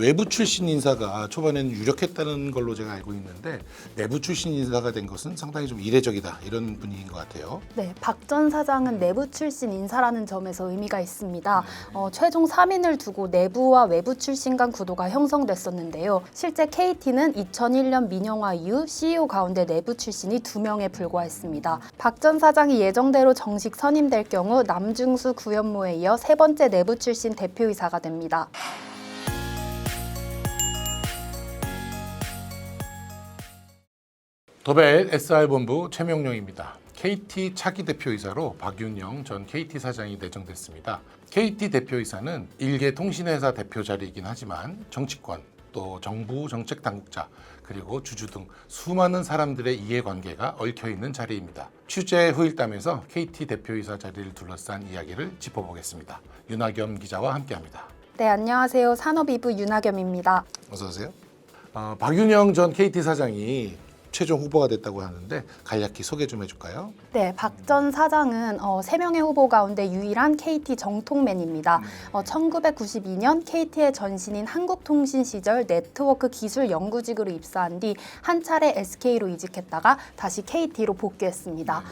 외부 출신 인사가 초반에는 유력했다는 걸로 제가 알고 있는데 내부 출신 인사가 된 것은 상당히 좀 이례적이다 이런 분위기인 것 같아요. 네, 박 전 사장은 내부 출신 인사라는 점에서 의미가 있습니다. 최종 3인을 두고 내부와 외부 출신 간 구도가 형성됐었는데요. 실제 KT는 2001년 민영화 이후 CEO 가운데 내부 출신이 2명에 불과했습니다. 박 전 사장이 예정대로 정식 선임될 경우 남중수 구현모에 이어 세 번째 내부 출신 대표이사가 됩니다. 더벨 SR본부 최명룡입니다. KT 차기 대표이사로 박윤영 전 KT 사장이 내정됐습니다. KT 대표이사는 일개 통신회사 대표 자리이긴 하지만 정치권, 또 정부 정책 당국자, 그리고 주주 등 수많은 사람들의 이해관계가 얽혀있는 자리입니다. 취재 후일담에서 KT 대표이사 자리를 둘러싼 이야기를 짚어보겠습니다. 윤하겸 기자와 함께합니다. 네, 안녕하세요. 산업이부 윤하겸입니다. 어서 오세요. 박윤영 전 KT 사장이 최종 후보가 됐다고 하는데 간략히 소개 좀 해줄까요? 네, 박 전 사장은 3명의 후보 가운데 유일한 KT 정통맨입니다. 1992년 KT의 전신인 한국통신 시절 네트워크 기술 연구직으로 입사한 뒤 한 차례 SK로 이직했다가 다시 KT로 복귀했습니다.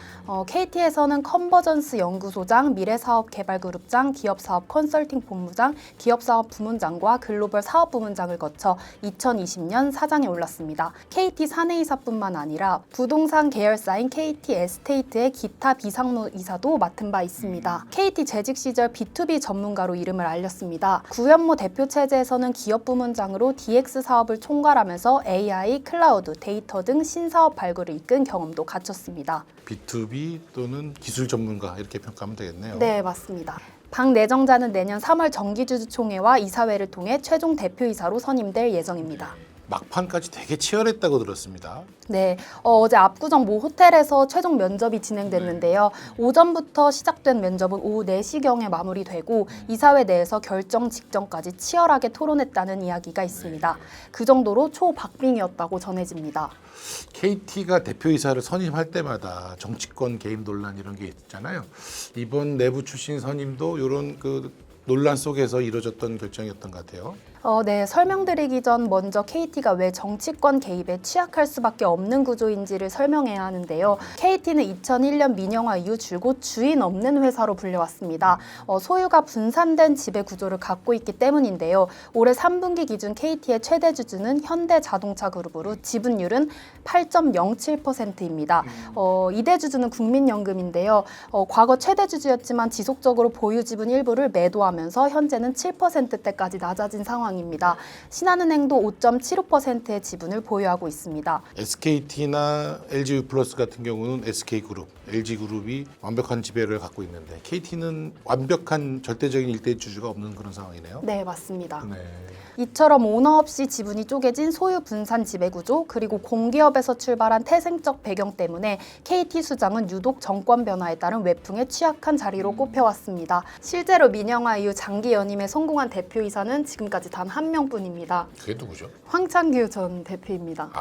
KT에서는 컨버전스 연구소장, 미래사업개발그룹장, 기업사업 컨설팅 본부장, 기업사업 부문장과 글로벌 사업부문장을 거쳐 2020년 사장에 올랐습니다. KT 사내이사 뿐만 아니라 부동산 계열사인 KT 에스테이트의 기타 비상무 이사도 맡은 바 있습니다. KT 재직 시절 B2B 전문가로 이름을 알렸습니다. 구현모 대표 체제에서는 기업 부문장으로 DX 사업을 총괄하면서 AI, 클라우드, 데이터 등 신사업 발굴을 이끈 경험도 갖췄습니다. B2B 또는 기술 전문가 이렇게 평가하면 되겠네요. 네, 맞습니다. 박 내정자는 내년 3월 정기주주총회와 이사회를 통해 최종 대표이사로 선임될 예정입니다. 막판까지 되게 치열했다고 들었습니다. 네, 어제 압구정 모 호텔에서 최종 면접이 진행됐는데요. 오전부터 시작된 면접은 오후 4시경에 마무리되고 이사회 내에서 결정 직전까지 치열하게 토론했다는 이야기가 있습니다. 그 정도로 초박빙이었다고 전해집니다. KT가 대표이사를 선임할 때마다 정치권 개입 논란 이런 게 있잖아요. 이번 내부 출신 선임도 이런 그 논란 속에서 이루어졌던 결정이었던 것 같아요. 네, 설명드리기 전 먼저 KT가 왜 정치권 개입에 취약할 수밖에 없는 구조인지를 설명해야 하는데요. KT는 2001년 민영화 이후 줄곧 주인 없는 회사로 불려왔습니다. 소유가 분산된 지배 구조를 갖고 있기 때문인데요. 올해 3분기 기준 KT의 최대 주주는 현대자동차그룹으로 지분율은 8.07%입니다. 2대 주주는 국민연금인데요. 과거 최대 주주였지만 지속적으로 보유 지분 일부를 매도하면서 현재는 7%대까지 낮아진 상황입니다. 신한은행도 5.75%의 지분을 보유하고 있습니다. SKT나 LG유플러스 같은 경우는 SK그룹, LG그룹이 완벽한 지배를 갖고 있는데 KT는 완벽한 절대적인 일대 주주가 없는 그런 상황이네요. 네, 맞습니다. 네. 이처럼 오너 없이 지분이 쪼개진 소유 분산 지배 구조 그리고 공기업에서 출발한 태생적 배경 때문에 KT 수장은 유독 정권 변화에 따른 외풍에 취약한 자리로 꼽혀왔습니다. 실제로 민영화 이후 장기 연임에 성공한 대표이사는 지금까지 단 한 명뿐입니다. 그게 누구죠? 황창규 전 대표입니다.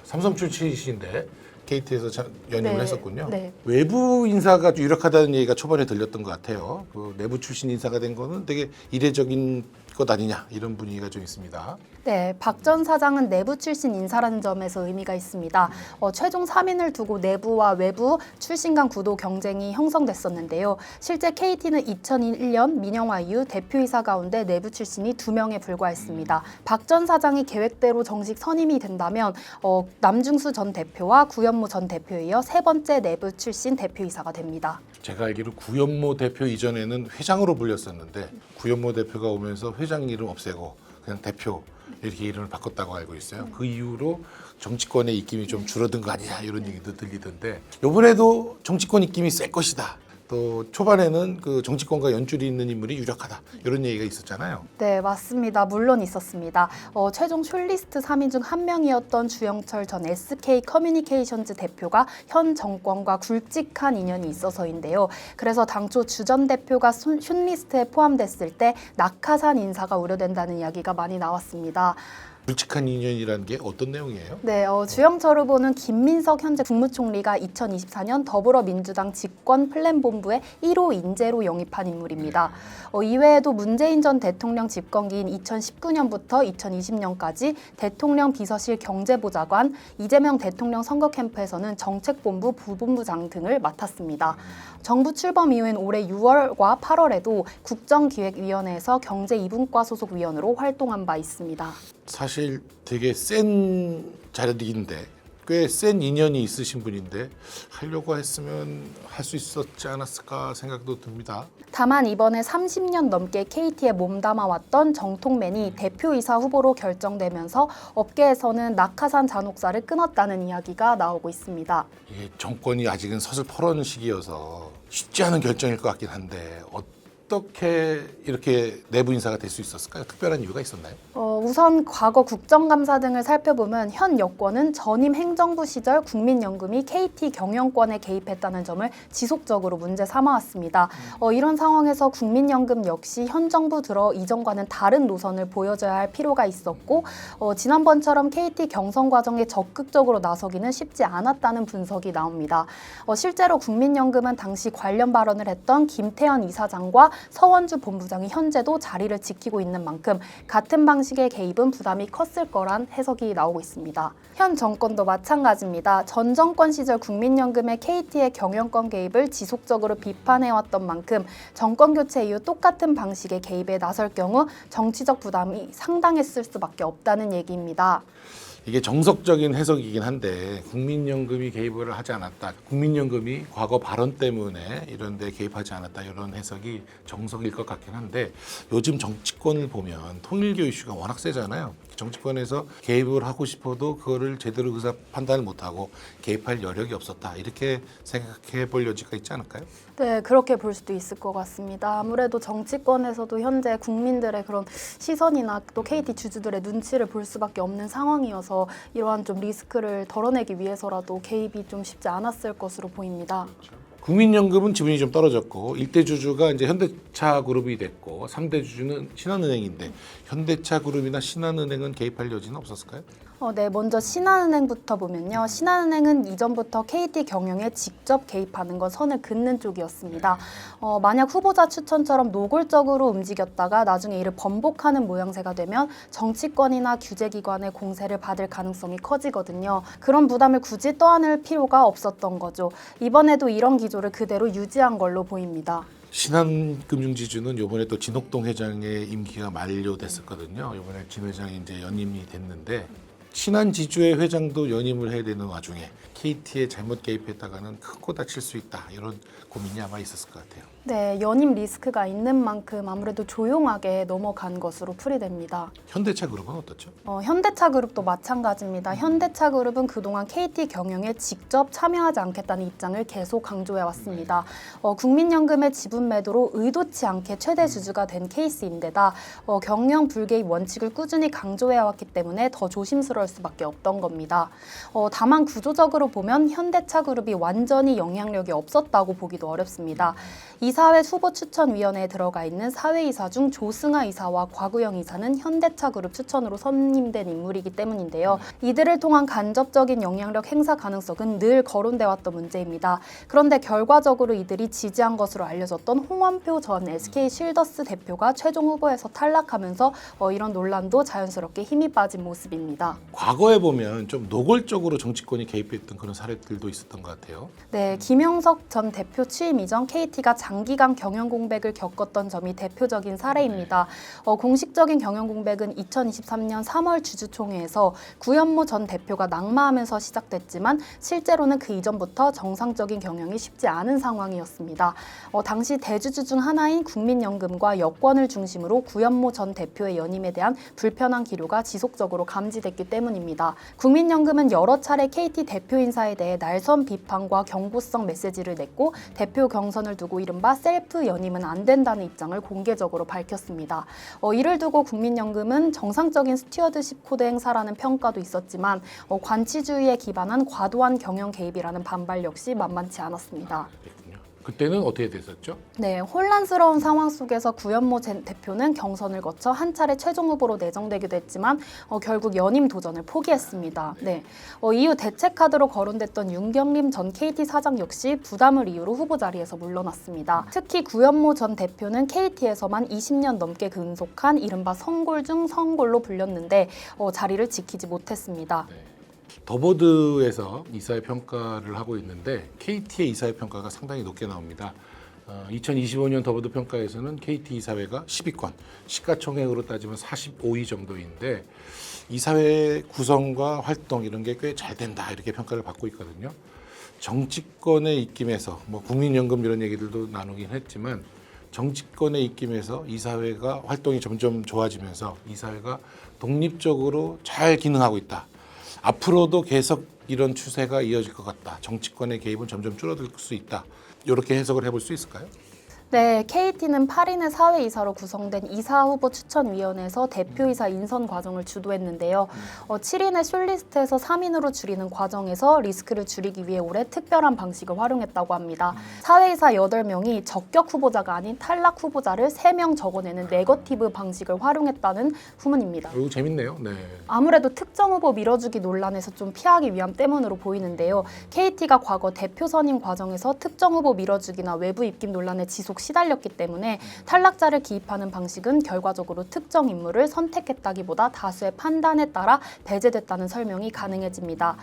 삼성 출신이신데 KT에서 연임을 네, 했었군요. 네. 외부 인사가 유력하다는 얘기가 초반에 들렸던 것 같아요. 그 내부 출신 인사가 된 거는 되게 이례적인 것 아니냐 이런 분위기가 좀 있습니다. 네, 박 전 사장은 내부 출신 인사라는 점에서 의미가 있습니다. 최종 3인을 두고 내부와 외부 출신 간 구도 경쟁이 형성됐었는데요. 실제 KT는 2001년 민영화 이후 대표이사 가운데 내부 출신이 2명에 불과했습니다. 박 전 사장이 계획대로 정식 선임이 된다면 남중수 전 대표와 구현모 전 대표에 이어 세 번째 내부 출신 대표이사가 됩니다. 제가 알기로 구현모 대표 이전에는 회장으로 불렸었는데 구현모 대표가 오면서 회장 이름 없애고 그냥 대표 이렇게 이름을 바꿨다고 알고 있어요. 그 이후로 정치권의 입김이 좀 줄어든 거 아니냐 이런 얘기도 들리던데 이번에도 정치권 입김이 셀 것이다. 또 초반에는 그 정치권과 연줄이 있는 인물이 유력하다 이런 얘기가 있었잖아요. 네, 맞습니다. 물론 있었습니다. 최종 숏리스트 3인 중 한 명이었던 주영철 전 SK 커뮤니케이션즈 대표가 현 정권과 굵직한 인연이 있어서인데요. 그래서 당초 주 전 대표가 숏리스트에 포함됐을 때 낙하산 인사가 우려된다는 이야기가 많이 나왔습니다. 굵직한 인연이라는 게 어떤 내용이에요? 네, 주영철 후보는 김민석 현재 국무총리가 2024년 더불어민주당 집권 플랜본부의 1호 인재로 영입한 인물입니다. 이외에도 문재인 전 대통령 집권기인 2019년부터 2020년까지 대통령 비서실 경제보좌관, 이재명 대통령 선거 캠프에서는 정책본부 부본부장 등을 맡았습니다. 정부 출범 이후인 올해 6월과 8월에도 국정기획위원회에서 경제 2분과 소속 위원으로 활동한 바 있습니다. 사실 되게 센 자리인데 꽤 센 인연이 있으신 분인데 하려고 했으면 할 수 있었지 않았을까 생각도 듭니다. 다만 이번에 30년 넘게 KT에 몸담아왔던 정통맨이 대표이사 후보로 결정되면서 업계에서는 낙하산 잔혹사를 끊었다는 이야기가 나오고 있습니다. 이게 정권이 아직은 서슬퍼러는 시기여서 쉽지 않은 결정일 것 같긴 한데 어떻게 이렇게 내부 인사가 될 수 있었을까요? 특별한 이유가 있었나요? 우선 과거 국정감사 등을 살펴보면 현 여권은 전임 행정부 시절 국민연금이 KT 경영권에 개입했다는 점을 지속적으로 문제 삼아왔습니다. 이런 상황에서 국민연금 역시 현 정부 들어 이전과는 다른 노선을 보여줘야 할 필요가 있었고 지난번처럼 KT 경선 과정에 적극적으로 나서기는 쉽지 않았다는 분석이 나옵니다. 실제로 국민연금은 당시 관련 발언을 했던 김태현 이사장과 서원주 본부장이 현재도 자리를 지키고 있는 만큼 같은 방식의 개입은 부담이 컸을 거란 해석이 나오고 있습니다. 현 정권도 마찬가지입니다. 전 정권 시절 국민연금의 KT의 경영권 개입을 지속적으로 비판해왔던 만큼 정권 교체 이후 똑같은 방식의 개입에 나설 경우 정치적 부담이 상당했을 수밖에 없다는 얘기입니다. 이게 정석적인 해석이긴 한데 국민연금이 개입을 하지 않았다. 국민연금이 과거 발언 때문에 이런 데 개입하지 않았다. 이런 해석이 정석일 것 같긴 한데 요즘 정치권을 보면 통일교 이슈가 워낙 세잖아요. 정치권에서 개입을 하고 싶어도 그거를 제대로 의사 판단을 못하고 개입할 여력이 없었다. 이렇게 생각해 볼 여지가 있지 않을까요? 네, 그렇게 볼 수도 있을 것 같습니다. 아무래도 정치권에서도 현재 국민들의 그런 시선이나 또 KT 주주들의 눈치를 볼 수밖에 없는 상황이어서 이러한 좀 리스크를 덜어내기 위해서라도 개입이 좀 쉽지 않았을 것으로 보입니다. 국민연금은 지분이 좀 떨어졌고 1대 주주가 이제 현대차 그룹이 됐고 3대 주주는 신한은행인데 현대차 그룹이나 신한은행은 개입할 여지는 없었을까요? 네, 먼저 신한은행부터 보면요. 신한은행은 이전부터 KT 경영에 직접 개입하는 건 선을 긋는 쪽이었습니다. 만약 후보자 추천처럼 노골적으로 움직였다가 나중에 이를 번복하는 모양새가 되면 정치권이나 규제기관의 공세를 받을 가능성이 커지거든요. 그런 부담을 굳이 떠안을 필요가 없었던 거죠. 이번에도 이런 기조를 그대로 유지한 걸로 보입니다. 신한금융지주는 이번에 또 진옥동 회장의 임기가 만료됐었거든요. 이번에 진 회장이 이제 연임이 됐는데 신한지주의 회장도 연임을 해야 되는 와중에 KT에 잘못 개입했다가는 크고 다칠 수 있다. 이런 고민이 아마 있었을 것 같아요. 네, 연임 리스크가 있는 만큼 아무래도 조용하게 넘어간 것으로 풀이됩니다. 현대차 그룹은 어떻죠? 현대차 그룹도 마찬가지입니다. 현대차 그룹은 그동안 KT 경영에 직접 참여하지 않겠다는 입장을 계속 강조해 왔습니다. 국민연금의 지분 매도로 의도치 않게 최대 주주가 된 케이스인데다 경영 불개입 원칙을 꾸준히 강조해 왔기 때문에 더 조심스러울 수밖에 없던 겁니다. 다만 구조적으로 보면 현대차 그룹이 완전히 영향력이 없었다고 보기도 어렵습니다. 이사회 후보추천위원회에 들어가 있는 사회이사 중 조승아 이사와 곽우영 이사는 현대차그룹 추천으로 선임된 인물이기 때문인데요. 이들을 통한 간접적인 영향력 행사 가능성은 늘 거론돼 왔던 문제입니다. 그런데 결과적으로 이들이 지지한 것으로 알려졌던 홍원표 전 SK실더스 대표가 최종 후보에서 탈락하면서 이런 논란도 자연스럽게 힘이 빠진 모습입니다. 과거에 보면 좀 노골적으로 정치권이 개입했던 그런 사례들도 있었던 것 같아요. 네, 김영석 전 대표 취임 이전 KT가 장기간 경영 공백을 겪었던 점이 대표적인 사례입니다. 공식적인 경영 공백은 2023년 3월 주주총회에서 구현모 전 대표가 낙마하면서 시작됐지만 실제로는 그 이전부터 정상적인 경영이 쉽지 않은 상황이었습니다. 당시 대주주 중 하나인 국민연금과 여권을 중심으로 구현모 전 대표의 연임에 대한 불편한 기류가 지속적으로 감지됐기 때문입니다. 국민연금은 여러 차례 KT 대표 인사에 대해 날선 비판과 경고성 메시지를 냈고 대표 경선을 두고 이른바 셀프 연임은 안 된다는 입장을 공개적으로 밝혔습니다. 이를 두고 국민연금은 정상적인 스튜어드십 코드 행사라는 평가도 있었지만 관치주의에 기반한 과도한 경영 개입이라는 반발 역시 만만치 않았습니다. 그때는 어떻게 됐었죠? 네, 혼란스러운 상황 속에서 구현모 전 대표는 경선을 거쳐 한 차례 최종 후보로 내정되기도 했지만 결국 연임 도전을 포기했습니다. 네, 이후 대체 카드로 거론됐던 윤경림 전 KT 사장 역시 부담을 이유로 후보 자리에서 물러났습니다. 특히 구현모 전 대표는 KT에서만 20년 넘게 근속한 이른바 성골 중 성골로 불렸는데 자리를 지키지 못했습니다. 더보드에서 이사회 평가를 하고 있는데 KT의 이사회 평가가 상당히 높게 나옵니다. 2025년 더보드 평가에서는 KT 이사회가 10위권, 시가총액으로 따지면 45위 정도인데 이사회 구성과 활동 이런 게 꽤 잘 된다 이렇게 평가를 받고 있거든요. 정치권의 입김에서 뭐 국민연금 이런 얘기들도 나누긴 했지만 정치권의 입김에서 이사회가 활동이 점점 좋아지면서 이사회가 독립적으로 잘 기능하고 있다. 앞으로도 계속 이런 추세가 이어질 것 같다. 정치권의 개입은 점점 줄어들 수 있다. 이렇게 해석을 해볼 수 있을까요? 네, KT는 8인의 사회이사로 구성된 이사 후보 추천위원회에서 대표이사 인선 과정을 주도했는데요. 7인의 숏리스트에서 3인으로 줄이는 과정에서 리스크를 줄이기 위해 올해 특별한 방식을 활용했다고 합니다. 사회이사 8명이 적격 후보자가 아닌 탈락 후보자를 3명 적어내는 네거티브 방식을 활용했다는 후문입니다. 이거 재밌네요. 네. 아무래도 특정 후보 밀어주기 논란에서 좀 피하기 위함 때문으로 보이는데요. KT가 과거 대표 선임 과정에서 특정 후보 밀어주기나 외부 입김 논란에 지속 시달렸기 때문에 탈락자를 기입하는 방식은 결과적으로 특정 인물을 선택했다기보다 다수의 판단에 따라 배제됐다는 설명이 가능해집니다.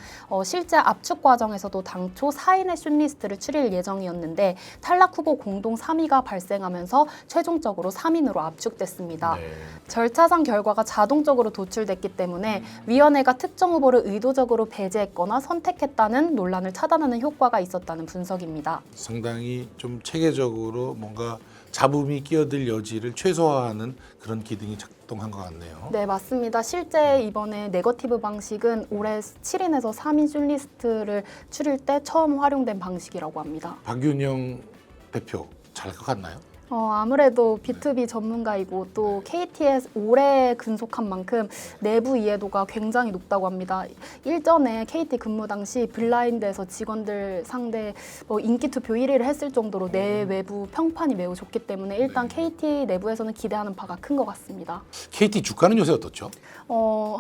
실제 압축 과정에서도 당초 4인의 숏리스트를 추릴 예정이었는데 탈락 후보 공동 3위가 발생하면서 최종적으로 3인으로 압축됐습니다. 네. 절차상 결과가 자동적으로 도출됐기 때문에 위원회가 특정 후보를 의도적으로 배제했거나 선택했다는 논란을 차단하는 효과가 있었다는 분석입니다. 상당히 좀 체계적으로 뭔가 잡음이 끼어들 여지를 최소화하는 그런 기능이 작동한 것 같네요. 네, 맞습니다. 실제 이번에 네거티브 방식은 올해 7인에서 3인 숏리스트를 추릴 때 처음 활용된 방식이라고 합니다. 박윤영 대표 잘할 것 같나요? 아무래도 B2B 전문가이고 또 KT에 오래 근속한 만큼 내부 이해도가 굉장히 높다고 합니다. 일전에 KT 근무 당시 블라인드에서 직원들 상대 인기 투표 1위를 했을 정도로 내외부 평판이 매우 좋기 때문에 일단 KT 내부에서는 기대하는 바가 큰 것 같습니다. KT 주가는 요새 어떻죠?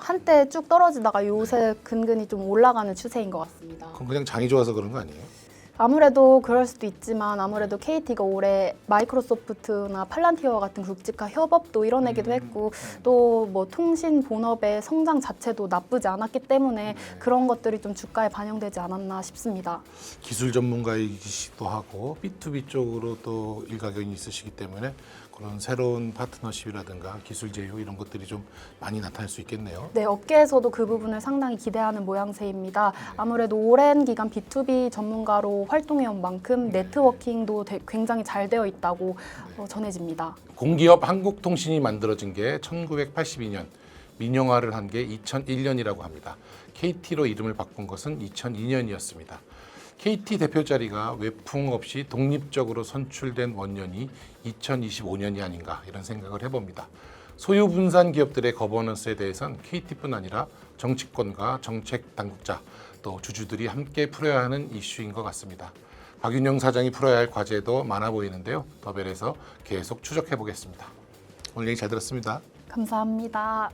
한때 쭉 떨어지다가 요새 근근히 좀 올라가는 추세인 것 같습니다. 그럼 그냥 장이 좋아서 그런 거 아니에요? 아무래도 그럴 수도 있지만 아무래도 KT가 올해 마이크로소프트나 팔란티어와 같은 굵직한 협업도 이뤄내기도 했고 또 뭐 통신 본업의 성장 자체도 나쁘지 않았기 때문에 그런 것들이 좀 주가에 반영되지 않았나 싶습니다. 기술 전문가이시기도 하고 B2B 쪽으로 또 일가견이 있으시기 때문에 그런 새로운 파트너십이라든가 기술 제휴 이런 것들이 좀 많이 나타날 수 있겠네요. 네, 업계에서도 그 부분을 상당히 기대하는 모양새입니다. 아무래도 오랜 기간 B2B 전문가로 활동해온 만큼 네트워킹도 굉장히 잘 되어 있다고 전해집니다. 공기업 한국통신이 만들어진 게 1982년, 민영화를 한 게 2001년이라고 합니다. KT로 이름을 바꾼 것은 2002년이었습니다. KT 대표 자리가 외풍 없이 독립적으로 선출된 원년이 2025년이 아닌가 이런 생각을 해봅니다. 소유 분산 기업들의 거버넌스에 대해선 KT뿐 아니라 정치권과 정책 당국자 또 주주들이 함께 풀어야 하는 이슈인 것 같습니다. 박윤영 사장이 풀어야 할 과제도 많아 보이는데요. 더벨에서 계속 추적해 보겠습니다. 오늘 얘기 잘 들었습니다. 감사합니다.